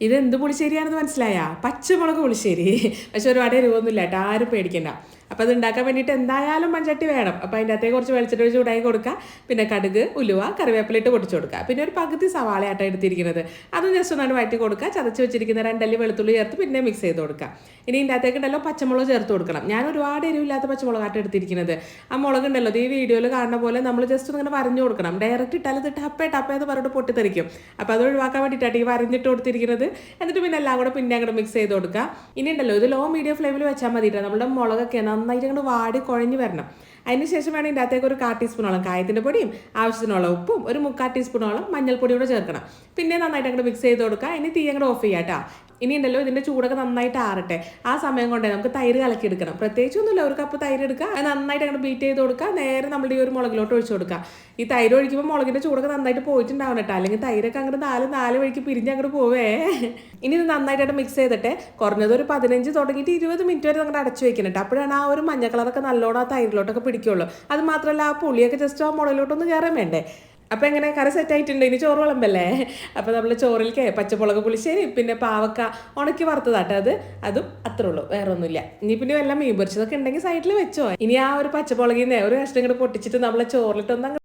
ഇതെന്ത് പുളിശ്ശേരിയാണെന്ന് മനസ്സിലായാ? പച്ചമുളക് പുളിശ്ശേരി. പക്ഷെ ഒരുപാട് എരിവൊന്നുമില്ല കേട്ടോ, ആരും പേടിക്കണ്ട. അപ്പോൾ അത് ഉണ്ടാക്കാൻ വേണ്ടിയിട്ട് എന്തായാലും മൺചട്ടി വേണം. അപ്പോൾ അതിൻ്റെ അകത്തേക്ക് കുറച്ച് വെളിച്ചെണ്ണ ചൂടായി കൊടുക്കുക. പിന്നെ കടുക്, ഉലുവ, കറിവേപ്പില ഇട്ട് പൊട്ടിച്ച് കൊടുക്കുക. പിന്നെ ഒരു പകുതി സവാളയാട്ടോ എടുത്തിരിക്കുന്നത്. അതും ജസ്റ്റ് ഒന്നാണ് വഴറ്റി കൊടുക്കുക. ചതച്ച് വെച്ചിരിക്കുന്ന 2 അല്ലി വെളുത്തുള്ളി ചേർത്ത് പിന്നെ മിക്സ് ചെയ്ത് കൊടുക്കുക. ഇനി ഇതിൻ്റെ അകത്തേക്ക് ഉണ്ടല്ലോ പച്ചമുളക് ചേർത്ത് കൊടുക്കണം. ഞാൻ ഒരുപാട് എരിവില്ലാത്ത പച്ചമുളകാട്ടോ എടുത്തിരിക്കുന്നത്. ആ മുളക് ഉണ്ടല്ലോ ഈ വീഡിയോയിൽ കാണുന്ന പോലെ നമ്മൾ ജസ്റ്റ് ഇങ്ങനെ വരഞ്ഞു കൊടുക്കണം. ഡയറക്റ്റ് ഇട്ടാൽ ഇത് ടപ്പേ എന്ന് പറഞ്ഞിട്ട് പൊട്ടിത്തെറിക്കും. അപ്പോൾ അത് ഒഴിവാക്കാൻ വേണ്ടിയിട്ടാണ് ഈ വരഞ്ഞിട്ട് കൊടുത്തിരിക്കുന്നത്. എന്നിട്ട് പിന്നെ എല്ലാം കൂടെ പിന്നെ അങ്ങോട്ട് മിക്സ് ചെയ്ത് കൊടുക്കുക. ഇനി ഉണ്ടല്ലോ ഇത് ലോ മീഡിയം ഫ്ലെയിമിൽ വെച്ചാൽ മതിയിട്ടോ. നമ്മുടെ മുളകൊക്കെ നന്നായിട്ട് അങ്ങോട്ട് വാടി കുഴഞ്ഞ് വരണം. അതിന് ശേഷം വേണം ഇതിൻ്റെ അകത്തേക്ക് ഒരു 1/4 ടീസ്പൂണോളം കായത്തിൻ്റെ പൊടിയും ആവശ്യത്തിനുള്ള ഉപ്പും ഒരു 3/4 ടീസ്പൂണോളം മഞ്ഞൾപ്പൊടി കൂടെ ചേർക്കണം. പിന്നെ നന്നായിട്ട് അങ്ങോട്ട് മിക്സ് ചെയ്ത് കൊടുക്കുക. ഇനി തീ അങ്ങോട്ട് ഓഫ് ചെയ്യാം കേട്ടോ. ഇനി ഉണ്ടല്ലോ ഇതിൻ്റെ ചൂടൊക്കെ നന്നായിട്ട് ആറട്ടെ. ആ സമയം കൊണ്ടേ നമുക്ക് തൈര് കലക്കി എടുക്കണം. പ്രത്യേകിച്ചൊന്നുമില്ല, ഒരു കപ്പ് തൈര് എടുക്കുക, അത് നന്നായിട്ട് അങ്ങോട്ട് ബീറ്റ് ചെയ്ത് കൊടുക്കുക. നേരെ നമ്മുടെ ഈ ഒരു മുളകിലോട്ട് ഒഴിച്ചു കൊടുക്കുക. ഈ തൈര് ഒഴിക്കുമ്പോൾ മുളകിൻ്റെ ചൂടൊക്കെ നന്നായിട്ട് പോയിട്ടുണ്ടാവണം കേട്ടോ, അല്ലെങ്കിൽ തൈരൊക്കെ അങ്ങോട്ട് നാല് വഴിക്ക് പിരിഞ്ഞ് അങ്ങോട്ട് പോവേ. ഇനി ഇത് നന്നായിട്ട് മിക്സ് ചെയ്തിട്ട് കുറഞ്ഞത് ഒരു 15 തുടങ്ങിയിട്ട് 20 മിനിറ്റ് വരെ അങ്ങോട്ട് അടച്ചു വെക്കണം കേട്ടോ. അപ്പോഴാണ് ആ ഒരു മഞ്ഞ കളറൊക്കെ നല്ലോണം ആ തൈരിലോട്ടൊക്കെ പിടിക്കുള്ളൂ. അത് മാത്രമല്ല ആ പുളിയൊക്കെ ജസ്റ്റ് ആ മുളകിലോട്ടൊന്ന് കയറാൻ വേണ്ടേ. അപ്പോൾ എങ്ങനെ കറി സെറ്റ് ആയിട്ടുണ്ട്? ഇനി ചോറ് വിളമ്പല്ലേ? അപ്പോൾ നമ്മൾ ചോറിലേക്ക് പച്ചമുളക് പുളിശ്ശേരി പിന്നെ പാവക്ക ഉണക്കി വറുത്തതാട്ടെ, അതും അത്രേ ഉള്ളൂ, വേറെ ഒന്നുമില്ല. ഇനി പിന്നെ വല്ല മീൻ പൊരിച്ചതൊക്കെ ഉണ്ടെങ്കിൽ സൈഡിൽ വെച്ചോ. ഇനി ആ ഒരു പച്ചമുളകിൽ നിന്ന് ഒരു കഷ്ണം ഇങ്ങോട്ട് പൊട്ടിച്ചിട്ട് നമ്മളെ ചോറിലിട്ടൊന്ന്